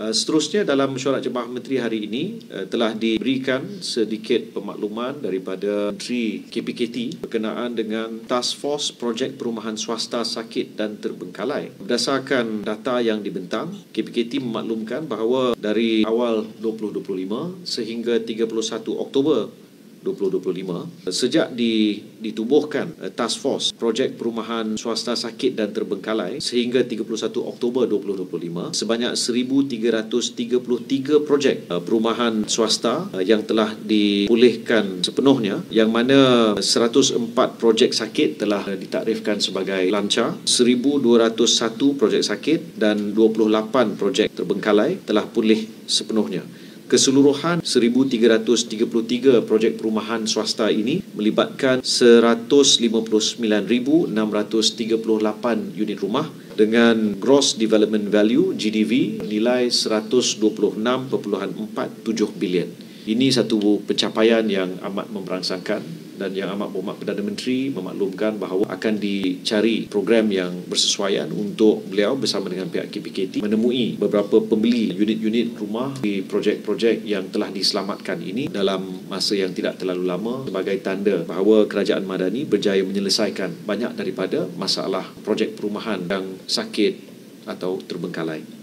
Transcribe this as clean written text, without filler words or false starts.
Seterusnya dalam mesyuarat Jemaah Menteri hari ini telah diberikan sedikit pemakluman daripada Menteri KPKT berkenaan dengan Task Force Projek Perumahan Swasta Sakit dan Terbengkalai. Berdasarkan data yang dibentang, KPKT memaklumkan bahawa dari awal 2025 sehingga 31 Oktober 2025, sejak ditubuhkan Task Force Projek Perumahan Swasta Sakit dan Terbengkalai sehingga 31 Oktober 2025, sebanyak 1,333 projek perumahan swasta yang telah dipulihkan sepenuhnya, yang mana 104 projek sakit telah ditakdirkan sebagai lancar, 1,201 projek sakit dan 28 projek terbengkalai telah pulih sepenuhnya. Keseluruhan 1,333 projek perumahan swasta ini melibatkan 159,638 unit rumah dengan Gross Development Value GDV nilai 126.47 bilion. Ini satu pencapaian yang amat memberangsangkan dan yang amat berhormat Perdana Menteri memaklumkan bahawa akan dicari program yang bersesuaian untuk beliau bersama dengan pihak KPKT menemui beberapa pembeli unit-unit rumah di projek-projek yang telah diselamatkan ini dalam masa yang tidak terlalu lama, sebagai tanda bahawa Kerajaan Madani berjaya menyelesaikan banyak daripada masalah projek perumahan yang sakit atau terbengkalai.